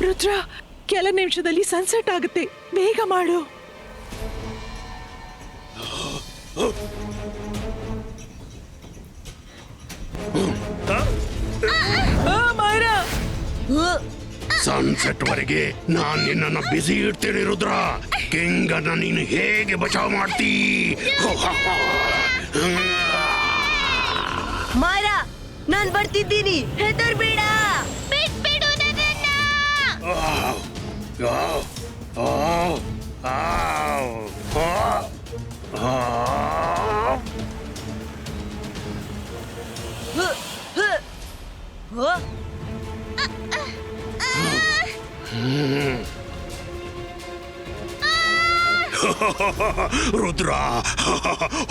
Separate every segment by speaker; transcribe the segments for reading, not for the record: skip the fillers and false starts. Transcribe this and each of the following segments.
Speaker 1: ರುದ್ರ, ಕೆಲ ನಿಮಿಷದಲ್ಲಿ ಸನ್ಸೆಟ್ ಆಗುತ್ತೆ, ಬೇಗ ಮಾಡು.
Speaker 2: ಸನ್ಸೆಟ್ ವರೆಗೆ ನಾನ್ ನಿನ್ನ ಬಿಸಿ ಇಡ್ತೀನಿ ರುದ್ರ. ಕಿಂಗನ್ನ ನೀನು ಹೇಗೆ ಬಚಾವ್ ಮಾಡ್ತೀ?
Speaker 3: ಮಾರ, ನಾನ್ ಬರ್ತಿದ್ದೀನಿ, ಹೆದರ್ಬೇಡ.
Speaker 4: ಬಿಟ್ಬಿಡು ನನ್ನನ್ನ.
Speaker 2: ರುದ್ರ,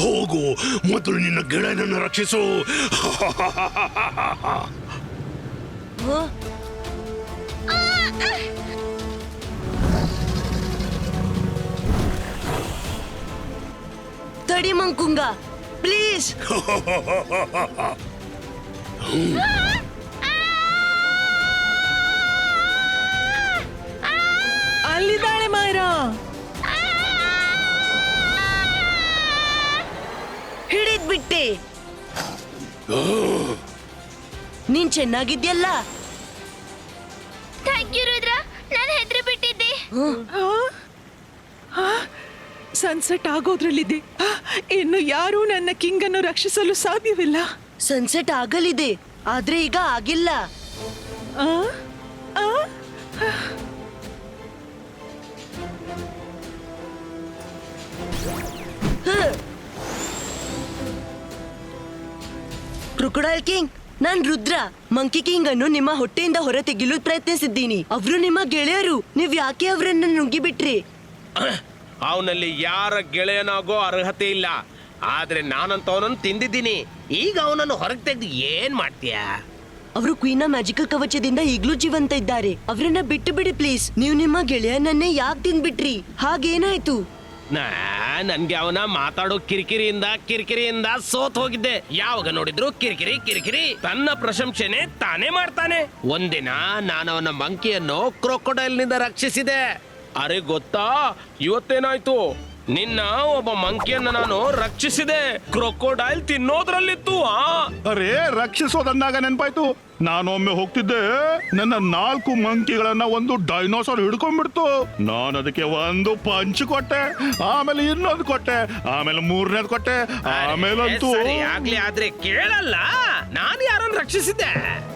Speaker 2: ಹೋಗು, ಮೊದಲು ನಿನ್ನ ಗೆಳೆಯನನ್ನು ರಕ್ಷಿಸು.
Speaker 3: ತಡಿ ಮಂಕುಂಗ, ಪ್ಲೀಸ್.
Speaker 1: ಅಲ್ಲಿದ್ದಾಳೆ ಮಾಯರಾ.
Speaker 3: ಹಿಡಿದ್ಬಿಟ್ಟೆ. ನೀನ್ ಚೆನ್ನಾಗಿದ್ಯಲ್ಲ.
Speaker 4: ಥ್ಯಾಂಕ್ ಯು ರುದ್ರ, ನಾನು ಹೆದರಿ ಬಿಟ್ಟಿದ್ದೆ.
Speaker 1: ಸನ್ಸೆಟ್ ಆಗೋದ್ರಲ್ಲಿದೆ. ಇನ್ನು ಯಾರೂ ನನ್ನ ಕಿಂಗನ್ನು ರಕ್ಷಿಸಲು ಸಾಧ್ಯವಿಲ್ಲ.
Speaker 3: ಸನ್ಸೆಟ್ ಆಗಲಿದೆ, ಆದ್ರೆ ಈಗ ಆಗಿಲ್ಲ.
Speaker 1: ಆ? ಆ?
Speaker 3: ಕ್ರೊಕೊಡೈಲ್ ಕಿಂಗ್, ನಾನ್ ರುದ್ರ. ಮಂಕಿ ಕಿಂಗ್ ಅನ್ನು ನಿಮ್ಮ ಹೊಟ್ಟೆಯಿಂದ ಹೊರ ತೆಗೆಯಲು ಪ್ರಯತ್ನಿಸಿದ್ದೀನಿ. ಅವರು ನಿಮ್ಮ ಗೆಳೆಯರು. ನೀವ್ ಯಾಕೆ ಅವರನ್ನ ನುಂಗಿಬಿಟ್ರಿ?
Speaker 5: ಅವನಲ್ಲಿ ಯಾರ ಗೆಳೆಯನಾಗೋ ಅರ್ಹತೆ ಇಲ್ಲ. ಆದ್ರೆ ನಾನಂತ ಅವನನ್ನು ತಿಂದಿದ್ದೀನಿ. ಈಗ ಅವನನ್ನು ಹೊರಗೆ ತೆಗೆದು ಏನ್ ಮಾಡ್ತೀಯ?
Speaker 3: ಅವರು ಕ್ವೀನ ಮ್ಯಾಜಿಕಲ್ ಕವಚದಿಂದ ಈಗ್ಲೂ ಜೀವಂತ ಇದ್ದಾರೆ. ಅವರನ್ನ ಬಿಟ್ಟು ಬಿಡಿ ಪ್ಲೀಸ್. ನೀವು ನಿಮ್ಮ ಗೆಳೆಯನನ್ನೇ ಯಾಕೆ ತಿಂದ್ಬಿಟ್ರಿ? ಹಾಗೇನಾಯ್ತು?
Speaker 5: ನನ್ಗೆ ಅವನ ಮಾತಾಡೋ ಕಿರಿಕಿರಿಯಿಂದ ಸೋತ್ ಹೋಗಿದ್ದೆ. ಯಾವಾಗ ನೋಡಿದ್ರು ಕಿರಿಕಿರಿ ಕಿರಿಕಿರಿ. ತನ್ನ ಪ್ರಶಂಸೆನೆ ತಾನೇ ಮಾಡ್ತಾನೆ. ಒಂದಿನ ನಾನು ಅವನ ಮಂಕಿಯನ್ನು ಕ್ರೊಕೊಡೈಲ್ ನಿಂದ ರಕ್ಷಿಸಿದೆ. ಅರೆ ಗೊತ್ತಾ, ಇವತ್ತೇನಾಯ್ತು? ನಿನ್ನ ಒಬ್ಬ ಮಂಕಿಯನ್ನ ನಾನು ರಕ್ಷಿಸಿದೆ. ಕ್ರೊಕೊಡೈಲ್ ತಿನ್ನೋದ್ರಲ್ಲಿತ್ತು.
Speaker 6: ಅರೇ, ರಕ್ಷಿಸೋದನ್ನಾಗ ನೆನ್ಪಾಯ್ತು. ನಾನೊಮ್ಮೆ ಹೋಗ್ತಿದ್ದೆ, ನನ್ನ 4 ಮಂಕಿಗಳನ್ನ ಒಂದು ಡೈನೋಸಾರ್ ಹಿಡ್ಕೊಂಡ್ಬಿಡ್ತು. ನಾನು ಅದಕ್ಕೆ ಒಂದು ಪಂಚ್ ಕೊಟ್ಟೆ, ಆಮೇಲೆ ಇನ್ನೊಂದು ಕೊಟ್ಟೆ, ಆಮೇಲೆ 3ನೇದು ಕೊಟ್ಟೆ, ಆಮೇಲಂತೂ
Speaker 5: ಆಗ್ಲಿ. ಆದ್ರೆ ಕೇಳಲ್ಲ, ನಾನು ಯಾರನ್ನ ರಕ್ಷಿಸಿದ್ದೆ?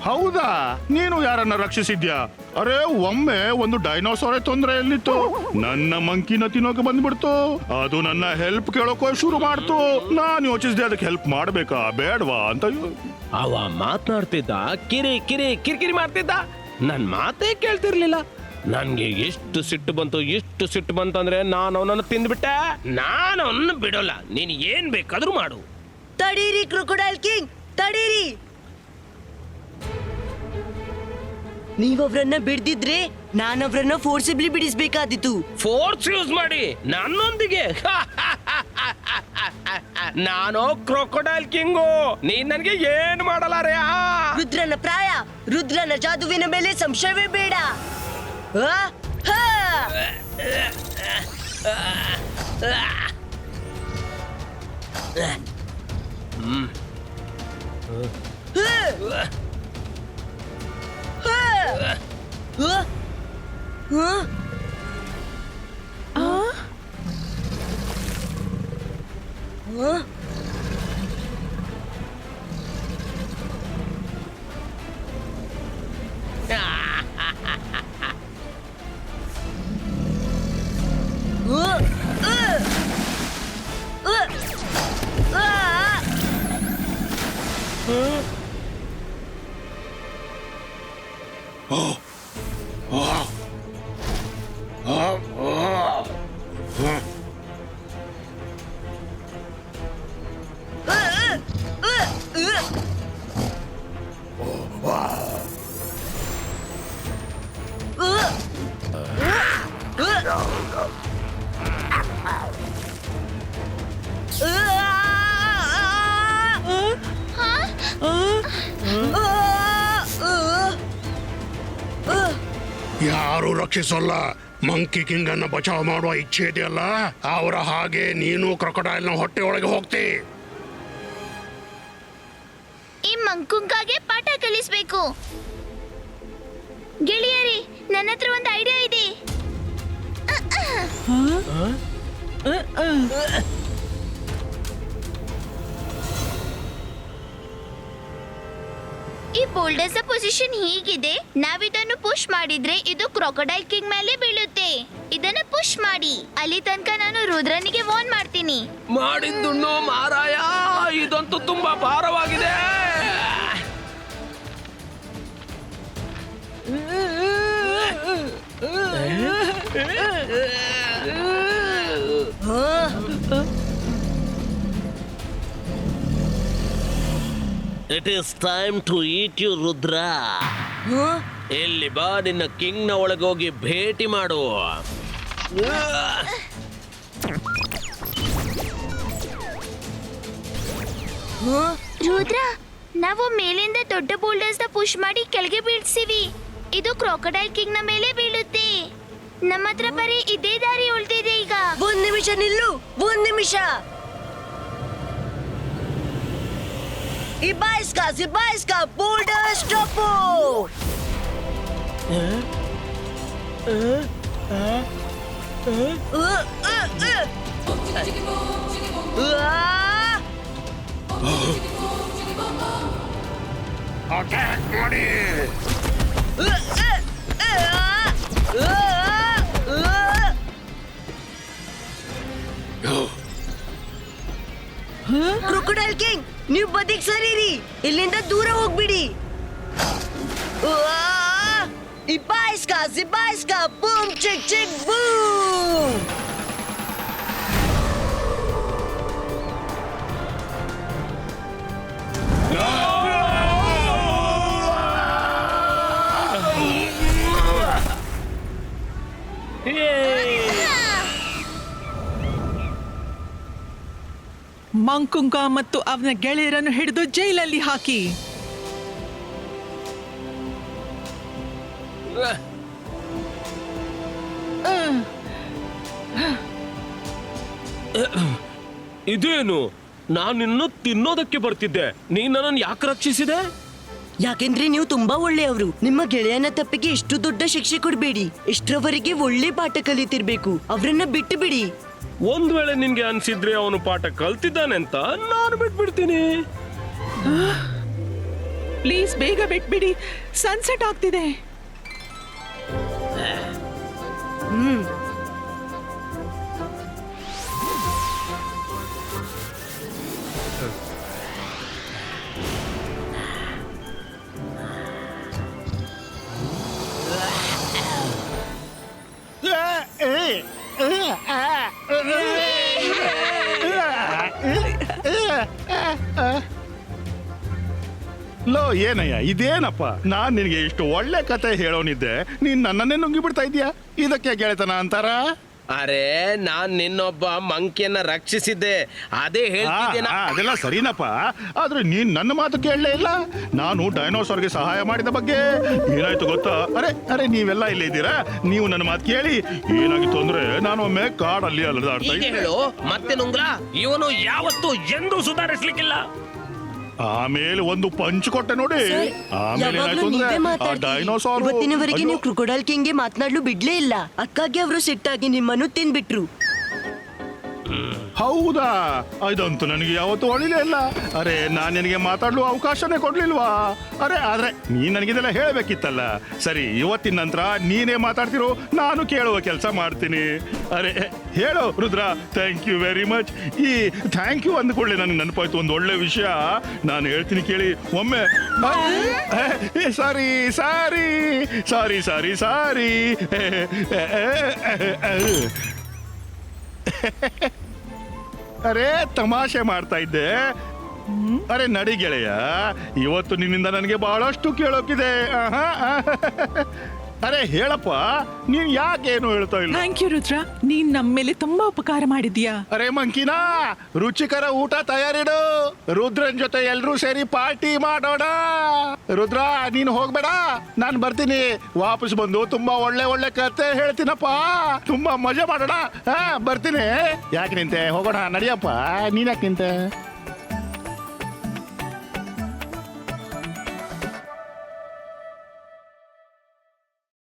Speaker 6: ಹೌದಾ, ನೀನು ಯಾರನ್ನ ರಕ್ಷಿಸಿದ್ಯಾ? ಅರೆ, ಒಮ್ಮೆ ಒಂದು ಡೈನೋಸಾರೇ ತೊಂದರೆಯಲ್ಲಿತ್ತು. ನನ್ನ ಮಂಕಿನ ತಿನ್ನೋಕೆ ಬಂದ್ಬಿಡ್ತು. ಅದು ನನ್ನ ಹೆಲ್ಪ್ ಕೇಳೋಕೆ ಶುರು ಮಾಡ್ತು. ನಾನು ಯೋಚಿಸಿದೆ, ಅದಕ್ಕೆ ಹೆಲ್ಪ್ ಮಾಡ್ಬೇಕಾ ಬೇಡವಾ ಅಂತ.
Speaker 5: ಅವ ಮಾತನಾಡ್ತಿದ್ದ, ಕಿರಿಕಿರಿ ಮಾಡ್ತಿದ್ದ. ನನ್ ಮಾತೇ ಕೇಳ್ತಿರ್ಲಿಲ್ಲ. ನನ್ಗೆ ಎಷ್ಟು ಸಿಟ್ಟು ಬಂತು ಅಂದ್ರೆ ನಾನು ಅವನನ್ನು ತಿಂದ್ಬಿಟ್ಟೆ. ನಾನು ಅವನನ್ನು ಬಿಡೋಲ್ಲ. ನೀನ್ ಏನ್ ಬೇಕಾದ್ರೂ ಮಾಡು.
Speaker 3: ತಡೀರಿ ಕ್ರೊಕೊಡೈಲ್ ಕಿಂಗ್, ತಡೀರಿ. ನೀವವ್ರನ್ನ ಬಿಡ್ದಿದ್ರೆ ನಾನವ್ರನ್ನ ಫೋರ್ಸಿಬ್ಲಿ ಬಿಡಿಸ್ಬೇಕಾದಿತ್ತು.
Speaker 5: ಫೋರ್ಸ್ ಯೂಸ್ ಮಾಡಿ ನನ್ನೊಂದಿಗೆ? ನಾನು ಕ್ರೊಕೊಡೈಲ್ ಕಿಂಗು, ನೀನ್ ನನ್ಗೆ ಏನ್ ಮಾಡಲಾರೆ?
Speaker 3: ರುದ್ರನ ಪ್ರಾಯ, ರುದ್ರನ ಜಾದುವಿನ ಮೇಲೆ ಸಂಶಯವೇ ಬೇಡ.
Speaker 2: ಯಾರು ರಕ್ಷಿಸೋಲ್ಲ. ಮಂಕಿ ಕಿಂಗ್ ಅನ್ನ ಬಚಾವ್ ಮಾಡುವ ಇಚ್ಛೆ ಇದೆಯಲ್ಲ, ಅವರ ಹಾಗೆ ನೀನು ಕ್ರೊಕೊಡೈಲ್ ನ ಹೊಟ್ಟೆ ಒಳಗೆ ಹೋಗ್ತಿ.
Speaker 4: ಈ ಮಂಕುಂಗಾಗೆ ಪಾಠ ಕಲಿಸ್ಬೇಕು. ಗೆಳೆಯರಿ, ನನ್ನ ಹತ್ರ ಒಂದು ಐಡಿಯಾ ಇದೆ. ಈ ಬೋಲ್ಡರ್ಸ್ ಪೊಸಿಷನ್ ಹೀಗಿದೆ. ನಾವಿದನ್ನು ಪುಷ್ ಮಾಡಿದ್ರೆ ಇದು ಕ್ರೊಕೊಡೈಲ್ ಕಿಂಗ್ ಮೇಲೆ ಬೀಳುತ್ತೆ. ಇದನ್ನ ಪುಷ್ ಮಾಡಿ. ಅಲ್ಲಿ ತನಕ ನಾನು ರುದ್ರನಿಗೆ ವಾರ್ನ್ ಮಾಡ್ತೀನಿ.
Speaker 5: ಮಾಡಿದ್ದುಣ್ಣು ಮಾರಾಯ, ಇದಂತೂ ತುಂಬಾ ಭಾರವಾಗಿದೆ. It is time to eat you Rudra. ಇಲ್ಲಿ ಬಾ, ನಿನ್ನ ಕಿಂಗ್ ನ ಒಳಗೋಗಿ ಭೇಟಿ ಮಾಡು.
Speaker 4: ರುದ್ರ, ನಾವು ಮೇಲಿಂದ ದೊಡ್ಡ ಬೋಲ್ಡರ್ಸ್ ನ ಪುಷ್ ಮಾಡಿ ಕೆಳಗೆ ಬೀಳ್ಸಿವಿ. ಇದು ಕ್ರೊಕೊಡೈಲ್ ಕಿಂಗ್ ನ ಮೇಲೆ ಬೀಳುತ್ತೆ. ನಮ್ಮ ಹತ್ರ ಬರೀ ಇದೇ ದಾರಿ ಉಳಿದಿದೆ ಈಗ.
Speaker 3: ಒಂದ್ ನಿಮಿಷ ನಿಲ್ಲು, ಒಂದ್ ನಿಮಿಷ. ಇಬಾಯಿಸ್ಕಾ ಬೋಲ್ಡರ್ ಸ್ಟಾಪು.
Speaker 2: ಅಟ್ಯಾಕ್ ಮಾಡಿ.
Speaker 3: ಕ್ರೊಕೊಡೈಲ್ ಕಿಂಗ್, ನೀವು ಬದಿಗ್ ಸರಿರಿ, ಇಲ್ಲಿಂದ ದೂರ ಹೋಗ್ಬಿಡಿ. ಇಬಾಯಿಸ್ಕಾ ಬೂಮ್ ಚಿಕ್ ಚಿಕ್ ಬೂಮ್.
Speaker 1: ಮಂಕುಂಗ ಮತ್ತು ಅವನ ಗೆಳೆಯರನ್ನು ಹಿಡಿದು ಜೈಲಲ್ಲಿ ಹಾಕಿ.
Speaker 5: ಇದೇನು? ನಾನು ನಿನ್ನನ್ನು ತಿನ್ನೋದಕ್ಕೆ ಬರ್ತಿದ್ದೆ, ನೀನ್ ನನ್ನನ್ನು ಯಾಕೆ ರಕ್ಷಿಸಿದೆ?
Speaker 3: ಯಾಕೆಂದ್ರೆ ನೀವು ತುಂಬಾ ಒಳ್ಳೆಯವರು. ನಿಮ್ಮ ಗೆಳೆಯನ ತಪ್ಪಿಗೆ ಇಷ್ಟು ದೊಡ್ಡ ಶಿಕ್ಷೆ ಕೊಡ್ಬೇಡಿ. ಇಷ್ಟರವರೆಗೆ ಒಳ್ಳೆ ಪಾಠ ಕಲಿತಿರ್ಬೇಕು. ಅವರನ್ನ ಬಿಟ್ಟು ಬಿಡಿ.
Speaker 5: ಒಂದ್ ವೇಳೆ ನಿನ್ಗೆ ಅನ್ಸಿದ್ರೆ ಅವನು ಪಾಠ ಕಲ್ತಿದ್ದಾನೆ ಅಂತ ನಾನು ಬಿಟ್ಬಿಡ್ತೀನಿ.
Speaker 1: ಪ್ಲೀಸ್ ಬೇಗ ಬಿಟ್ಬಿಡಿ, ಸನ್ಸೆಟ್ ಆಗ್ತಿದೆ.
Speaker 6: ಲೋ ಏನಯ್ಯ ಇದೇನಪ್ಪ, ನಾನ್ ನಿನಗೆ ಇಷ್ಟು ಒಳ್ಳೆ ಕತೆ ಹೇಳೋನಿದ್ದೆ, ನೀನ್ ನನ್ನನ್ನೇ ನುಂಗಿ ಬಿಡ್ತಾ ಇದೀಯಾ. ಇದಕ್ಕೆ ಗೆಳೆತನ ಅಂತಾರ?
Speaker 5: ಅರೆ, ನಾನ್ ನಿನ್ನೊಬ್ಬ ಮಂಕಿಯನ್ನ ರಕ್ಷಿಸಿದ್ದೆ, ಅದೇ ಹೇಳ್ತಿದ್ದೇನೆ.
Speaker 6: ಅದೆಲ್ಲ ಸರಿನಪ್ಪ, ಆದ್ರೆ ನೀನ್ ನನ್ನ ಮಾತು ಕೇಳಲೇ ಇಲ್ಲ. ನಾನು ಡೈನೋಸಾರ್ಗೆ ಸಹಾಯ ಮಾಡಿದ ಬಗ್ಗೆ ಏನಾಯ್ತು ಗೊತ್ತಾ? ಅರೆ ನೀವೆಲ್ಲ ಇಲ್ಲೇ ಇದ್ದೀರಾ? ನೀವು ನನ್ನ ಮಾತು ಕೇಳಿ. ಏನಾಗಿತ್ತು ಅಂದ್ರೆ, ನಾನು ಒಮ್ಮೆ ಕಾಡಲ್ಲಿ ಅಲೆದಾಡ್ತಾ
Speaker 5: ಹೀಗೆ
Speaker 6: ಇದ್ದೆ.
Speaker 5: ಹೇಳು ಮತ್ತೆ ನುಂಗ್ಲ. ಇವನು ಯಾವತ್ತೂ ಎಂದೂ ಸುಧಾರಿಸ್ಲಿಕ್ಕಿಲ್ಲ.
Speaker 6: ಆಮೇಲೆ ಒಂದು ಪಂಚ್ ಕೊಟ್ಟೆ ನೋಡಿ. ಆಮೇಲೆ ಏನಾಯ್ತು ಅಂದ್ರೆ, ಆ ಡೈನೋಸಾರ್
Speaker 3: ಇವತ್ತಿನವರೆಗೆ ನೀವು ಕ್ರೊಕೊಡೈಲ್ ಕಿಂಗ್ಗೆ ಮಾತನಾಡಲು ಬಿಡ್ಲೇ ಇಲ್ಲ. ಅಕ್ಕಾಗೆ ಅವರು ಸಿಟ್ಟಾಗಿ ನಿಮ್ಮನ್ನು ತಿನ್ಬಿಟ್ರು.
Speaker 6: ಹೌದಾ? ಇದಂತೂ ನನಗೆ ಯಾವತ್ತೂ ಹೊಳಿಲೇ ಇಲ್ಲ. ಅರೆ, ನಾನ್ ನಿನಗೆ ಮಾತಾಡಲು ಅವಕಾಶನೇ ಕೊಡ್ಲಿಲ್ವಾ? ಆದ್ರೆ ನೀನ್ ನನಗಿದೆಲ್ಲ ಹೇಳ್ಬೇಕಿತ್ತಲ್ಲ. ಸರಿ, ಇವತ್ತಿನ ನಂತರ ನೀನೇ ಮಾತಾಡ್ತಿರೋ, ನಾನು ಕೇಳುವ ಕೆಲಸ ಮಾಡ್ತೀನಿ. ಅರೆ ಹೇಳು Rudra. Thank you very much. ಈ ಥ್ಯಾಂಕ್ ಯು ಅಂದ್ಕೊಳ್ಳಿ ನನಗೆ ನೆನಪಾಯ್ತು ಒಂದು ಒಳ್ಳೆ ವಿಷಯ. ನಾನು ಹೇಳ್ತೀನಿ ಕೇಳಿ. ಒಮ್ಮೆ ಸಾರಿ ಸಾರಿ ಸಾರಿ ಸಾರಿ ಸಾರಿ ಅರೆ ತಮಾಷೆ ಮಾಡ್ತಾ ಇದ್ದೆ. ಅರೆ ನಡಿ ಗೆಳೆಯ, ಇವತ್ತು ನಿನ್ನಿಂದ ನನಗೆ ಬಹಳಷ್ಟು ಕೇಳೋಕಿದೆ. ಅರೆ ಹೇಳಪ್ಪ, ನೀನ್ ಯಾಕೇನು ಹೇಳ್ತಾ ಇಲ್ಲ?
Speaker 1: ಥ್ಯಾಂಕ್ ಯು ರುದ್ರ, ನೀನ್ ನಮ್ಮ ಮೇಲೆ ತುಂಬಾ ಉಪಕಾರ ಮಾಡಿದ್ಯಾ.
Speaker 6: ಅರೆ ಮಂಕಿನಾ, ರುಚಿಕರ ಊಟ ತಯಾರಿಡು. ರುದ್ರನ್ ಜೊತೆ ಎಲ್ರೂ ಸೇರಿ ಪಾರ್ಟಿ ಮಾಡೋಣ. ರುದ್ರ, ನೀನು ಹೋಗ್ಬೇಡ, ನಾನ್ ಬರ್ತೀನಿ. ವಾಪಸ್ ಬಂದು ತುಂಬಾ ಒಳ್ಳೆ ಒಳ್ಳೆ ಕತೆ ಹೇಳ್ತೀನಪ್ಪ. ತುಂಬಾ ಮಜಾ ಮಾಡೋಣ. ಬರ್ತೀನಿ. ಯಾಕೆ ನಿಂತೆ? ಹೋಗೋಣ, ನಡಿಯಪ್ಪ. ನೀನ್ ಯಾಕೆ ನಿಂತೆ?